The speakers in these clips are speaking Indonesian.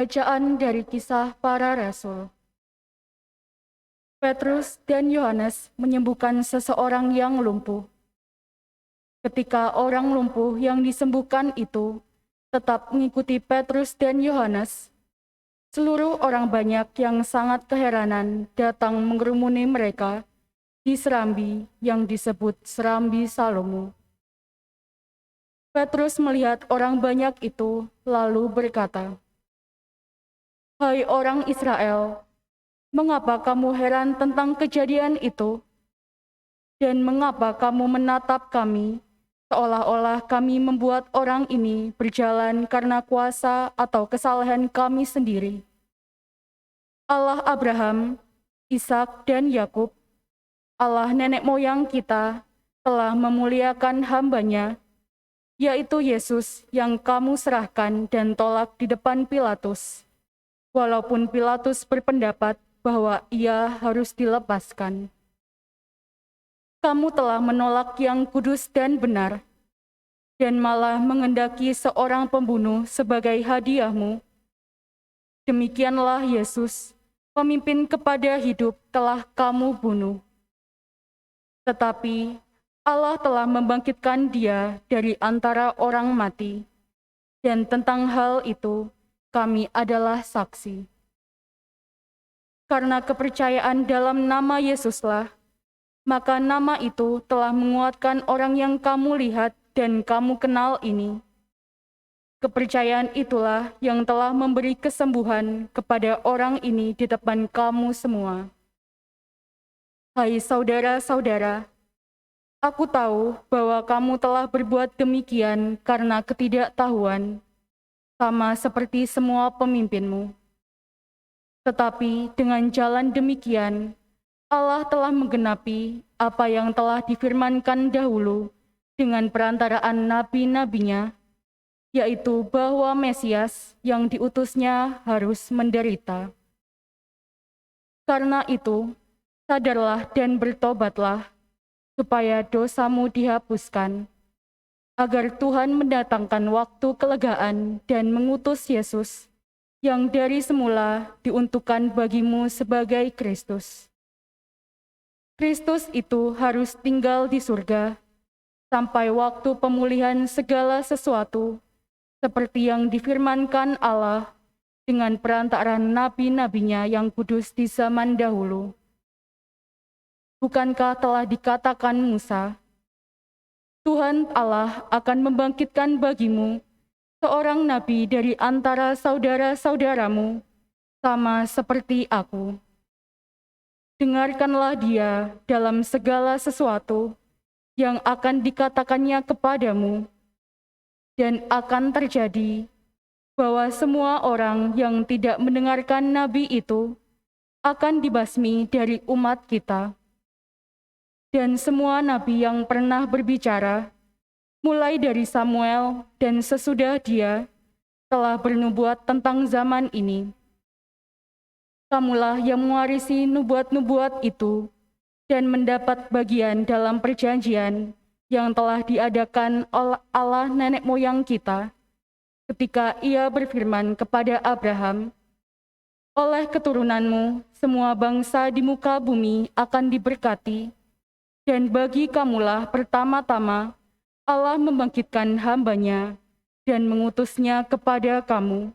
Bacaan dari Kisah Para Rasul. Petrus dan Yohanes menyembuhkan seseorang yang lumpuh. Ketika orang lumpuh yang disembuhkan itu tetap mengikuti Petrus dan Yohanes, seluruh orang banyak yang sangat keheranan datang mengerumuni mereka di serambi yang disebut Serambi Salomo. Petrus melihat orang banyak itu lalu berkata, "Hai orang Israel, mengapa kamu heran tentang kejadian itu? Dan mengapa kamu menatap kami, seolah-olah kami membuat orang ini berjalan karena kuasa atau kesalahan kami sendiri? Allah Abraham, Ishak, dan Yakub, Allah nenek moyang kita, telah memuliakan hamba-Nya, yaitu Yesus yang kamu serahkan dan tolak di depan Pilatus, walaupun Pilatus berpendapat bahwa ia harus dilepaskan. Kamu telah menolak yang kudus dan benar, dan malah mengendaki seorang pembunuh sebagai hadiahmu. Demikianlah Yesus, pemimpin kepada hidup, telah kamu bunuh. Tetapi Allah telah membangkitkan Dia dari antara orang mati, dan tentang hal itu kami adalah saksi. Karena kepercayaan dalam nama Yesuslah, maka nama itu telah menguatkan orang yang kamu lihat dan kamu kenal ini. Kepercayaan itulah yang telah memberi kesembuhan kepada orang ini di depan kamu semua. Hai saudara-saudara, aku tahu bahwa kamu telah berbuat demikian karena ketidaktahuan, sama seperti semua pemimpinmu. Tetapi dengan jalan demikian, Allah telah menggenapi apa yang telah difirmankan dahulu dengan perantaraan nabi-nabinya, yaitu bahwa Mesias yang diutusnya harus menderita. Karena itu, sadarlah dan bertobatlah, supaya dosamu dihapuskan, agar Tuhan mendatangkan waktu kelegaan dan mengutus Yesus, yang dari semula diuntukkan bagimu sebagai Kristus. Kristus itu harus tinggal di surga sampai waktu pemulihan segala sesuatu, seperti yang difirmankan Allah dengan perantaraan nabi-nabinya yang kudus di zaman dahulu. Bukankah telah dikatakan Musa, Tuhan Allah akan membangkitkan bagimu seorang nabi dari antara saudara-saudaramu, sama seperti aku. Dengarkanlah dia dalam segala sesuatu yang akan dikatakannya kepadamu, dan akan terjadi bahwa semua orang yang tidak mendengarkan nabi itu akan dibasmi dari umat kita. Dan semua nabi yang pernah berbicara, mulai dari Samuel dan sesudah dia, telah bernubuat tentang zaman ini. Kamulah yang mewarisi nubuat-nubuat itu dan mendapat bagian dalam perjanjian yang telah diadakan oleh Allah nenek moyang kita ketika Ia berfirman kepada Abraham, "Oleh keturunanmu, semua bangsa di muka bumi akan diberkati, dan bagi kamulah pertama-tama Allah membangkitkan hamba-Nya dan mengutusnya kepada kamu,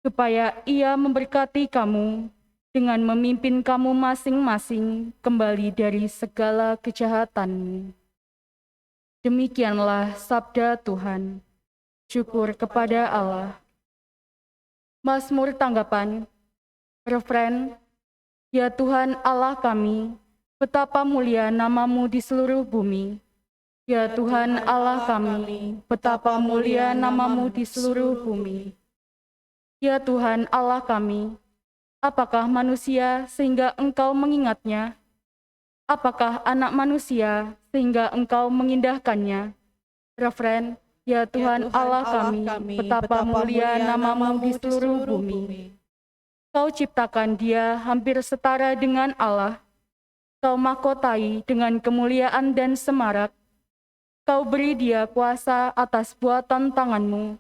supaya Ia memberkati kamu dengan memimpin kamu masing-masing kembali dari segala kejahatan." Demikianlah sabda Tuhan. Syukur kepada Allah. Mazmur tanggapan. Refren, ya Tuhan Allah kami, betapa mulia nama-Mu di seluruh bumi. Ya Tuhan Allah kami, betapa mulia nama-Mu di seluruh bumi. Ya Tuhan Allah kami, apakah manusia sehingga Engkau mengingatnya? Apakah anak manusia sehingga Engkau mengindahkannya? Refren, ya Tuhan Allah kami, betapa mulia nama-Mu di seluruh bumi. Kau ciptakan Dia hampir setara dengan Allah. Kau mahkotai dengan kemuliaan dan semarak. Kau beri Dia kuasa atas buatan tangan-Mu,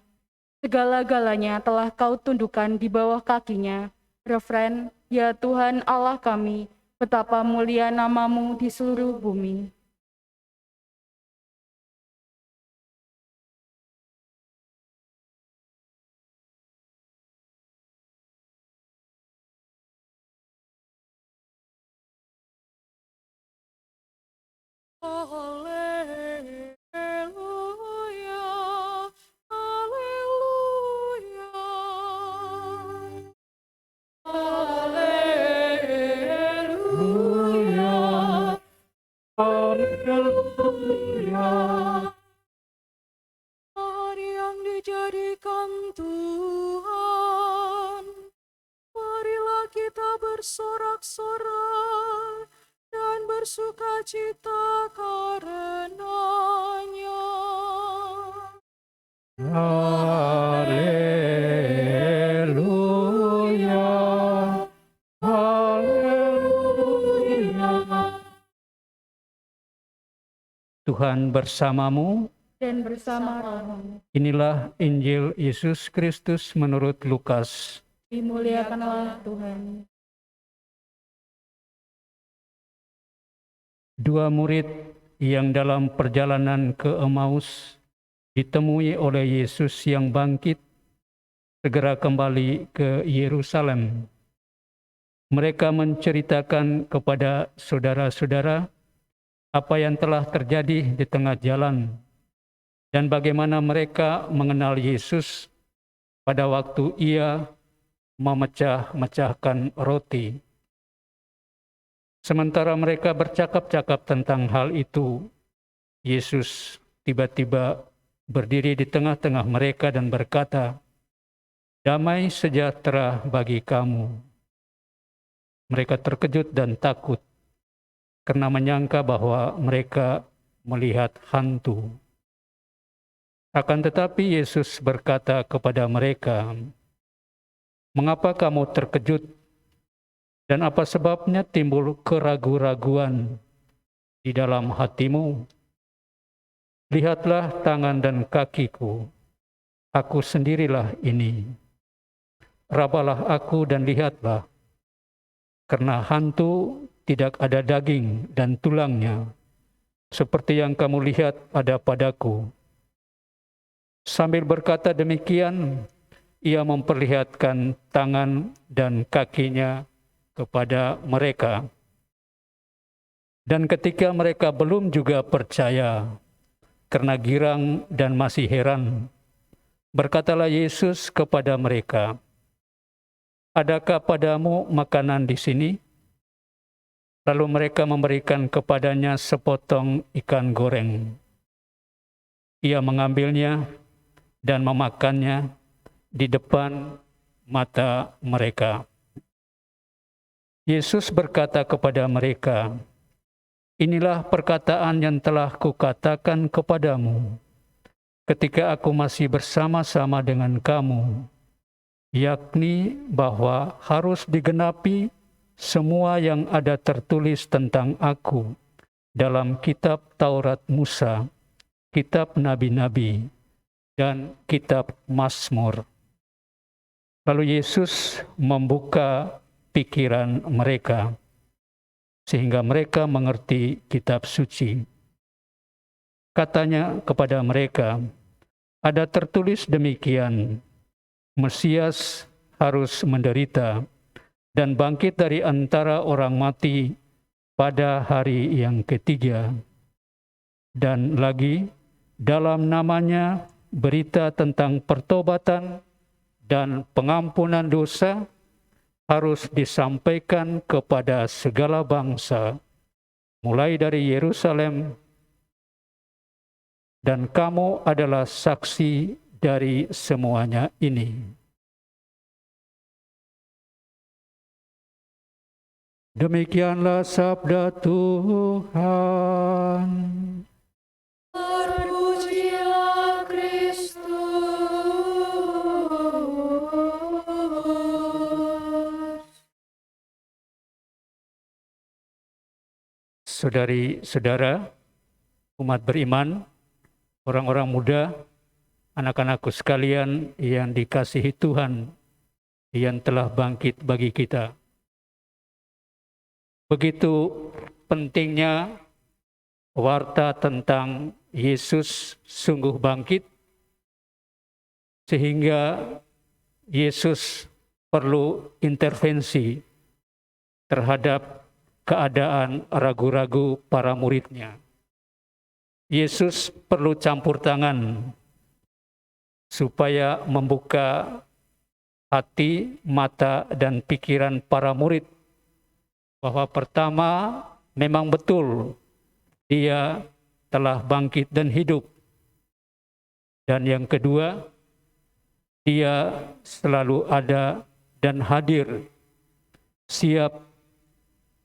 Segala-galanya telah kau tundukkan di bawah kakinya. Refren, ya Tuhan Allah kami, betapa mulia namamu di seluruh bumi. Haleluya, haleluya, haleluya, haleluya. Hari yang dijadikan Tuhan, marilah kita bersorak-sorak dan bersukacita karenanya. Haleluya, haleluya. Tuhan bersamamu. Dan bersama rohmu. Inilah Injil Yesus Kristus menurut Lukas. Dimuliakanlah Tuhan. Dua murid yang dalam perjalanan ke Emmaus ditemui oleh Yesus yang bangkit, segera kembali ke Yerusalem. Mereka menceritakan kepada saudara-saudara apa yang telah terjadi di tengah jalan dan bagaimana mereka mengenal Yesus pada waktu Ia memecah-mecahkan roti. Sementara mereka bercakap-cakap tentang hal itu, Yesus tiba-tiba berdiri di tengah-tengah mereka dan berkata, "Damai sejahtera bagi kamu." Mereka terkejut dan takut karena menyangka bahwa mereka melihat hantu. Akan tetapi Yesus berkata kepada mereka, "Mengapa kamu terkejut? Dan apa sebabnya timbul keraguan-raguan di dalam hatimu? Lihatlah tangan dan kakiku, aku sendirilah ini. Rabalah aku dan lihatlah, karena hantu tidak ada daging dan tulangnya, seperti yang kamu lihat ada padaku." Sambil berkata demikian, Ia memperlihatkan tangan dan kakinya kepada mereka. Dan ketika mereka belum juga percaya, karena girang dan masih heran, berkatalah Yesus kepada mereka, "Adakah padamu makanan di sini?" Lalu mereka memberikan kepadanya sepotong ikan goreng. Ia mengambilnya dan memakannya di depan mata mereka. Yesus berkata kepada mereka, "Inilah perkataan yang telah kukatakan kepadamu ketika aku masih bersama-sama dengan kamu, yakni bahwa harus digenapi semua yang ada tertulis tentang aku dalam kitab Taurat Musa, kitab nabi-nabi, dan kitab Mazmur." Lalu Yesus membuka pikiran mereka sehingga mereka mengerti kitab suci. Katanya kepada mereka, "Ada tertulis demikian, Mesias harus menderita dan bangkit dari antara orang mati pada hari yang ketiga. Dan lagi, dalam namanya berita tentang pertobatan dan pengampunan dosa harus disampaikan kepada segala bangsa, mulai dari Yerusalem, dan kamu adalah saksi dari semuanya ini." Demikianlah sabda Tuhan. Terpujilah Kristus. Saudari-saudara, umat beriman, orang-orang muda, anak-anakku sekalian yang dikasihi Tuhan, yang telah bangkit bagi kita. Begitu pentingnya warta tentang Yesus sungguh bangkit, sehingga Yesus perlu intervensi terhadap keadaan ragu-ragu para muridnya. Yesus perlu campur tangan supaya membuka hati, mata, dan pikiran para murid bahwa pertama memang betul dia telah bangkit dan hidup. Dan yang kedua, dia selalu ada dan hadir, siap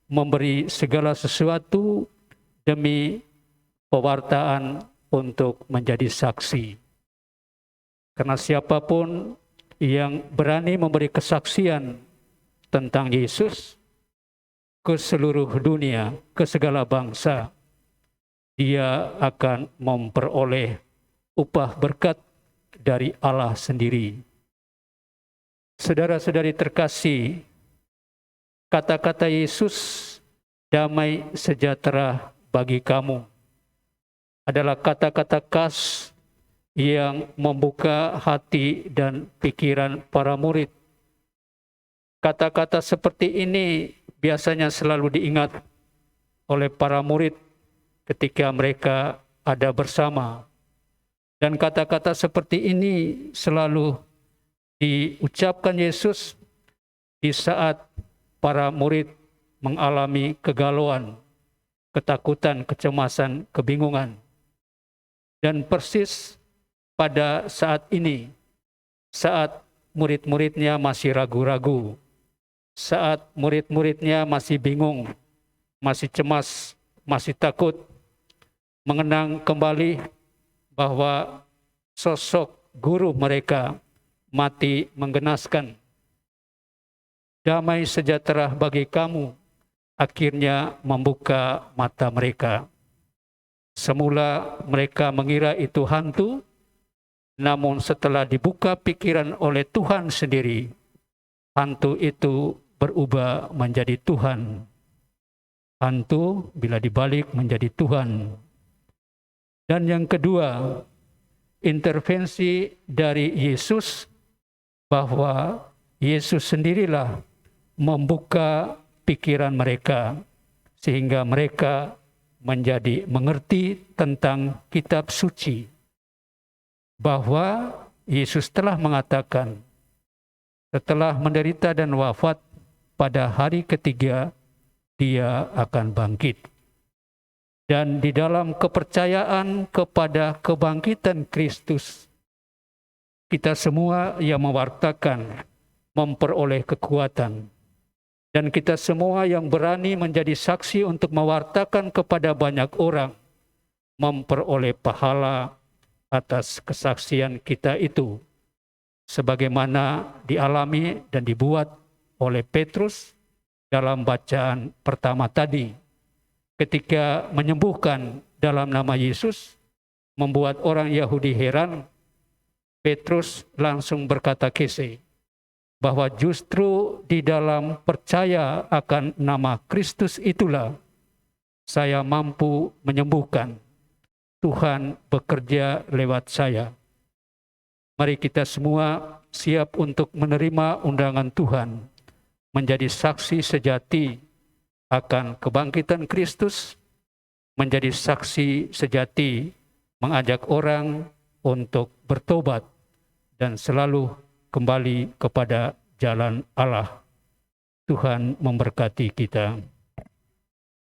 memberi segala sesuatu demi pewartaan untuk menjadi saksi. Karena siapapun yang berani memberi kesaksian tentang Yesus ke seluruh dunia, ke segala bangsa, dia akan memperoleh upah berkat dari Allah sendiri. Saudara-saudari terkasih, kata-kata Yesus, damai sejahtera bagi kamu, adalah kata-kata khas yang membuka hati dan pikiran para murid. Kata-kata seperti ini biasanya selalu diingat oleh para murid ketika mereka ada bersama. Dan kata-kata seperti ini selalu diucapkan Yesus di saat para murid mengalami kegalauan, ketakutan, kecemasan, kebingungan. Dan persis pada saat ini, saat murid-muridnya masih ragu-ragu, saat murid-muridnya masih bingung, masih cemas, masih takut, mengenang kembali bahwa sosok guru mereka mati menggenaskan. Damai sejahtera bagi kamu akhirnya membuka mata mereka. Semula mereka mengira itu hantu, namun setelah dibuka pikiran oleh Tuhan sendiri, hantu itu berubah menjadi Tuhan. Hantu bila dibalik menjadi Tuhan. Dan yang kedua, intervensi dari Yesus, bahwa Yesus sendirilah membuka pikiran mereka sehingga mereka menjadi mengerti tentang kitab suci, bahwa Yesus telah mengatakan setelah menderita dan wafat, pada hari ketiga dia akan bangkit. Dan di dalam kepercayaan kepada kebangkitan Kristus, kita semua yang mewartakan memperoleh kekuatan. Dan kita semua yang berani menjadi saksi untuk mewartakan kepada banyak orang, memperoleh pahala atas kesaksian kita itu. Sebagaimana dialami dan dibuat oleh Petrus dalam bacaan pertama tadi. Ketika menyembuhkan dalam nama Yesus, membuat orang Yahudi heran, Petrus langsung berkata kese, bahwa justru di dalam percaya akan nama Kristus itulah saya mampu menyembuhkan. Tuhan bekerja lewat saya. Mari kita semua siap untuk menerima undangan Tuhan, menjadi saksi sejati akan kebangkitan Kristus, menjadi saksi sejati mengajak orang untuk bertobat dan selalu kembali kepada jalan Allah. Tuhan memberkati kita.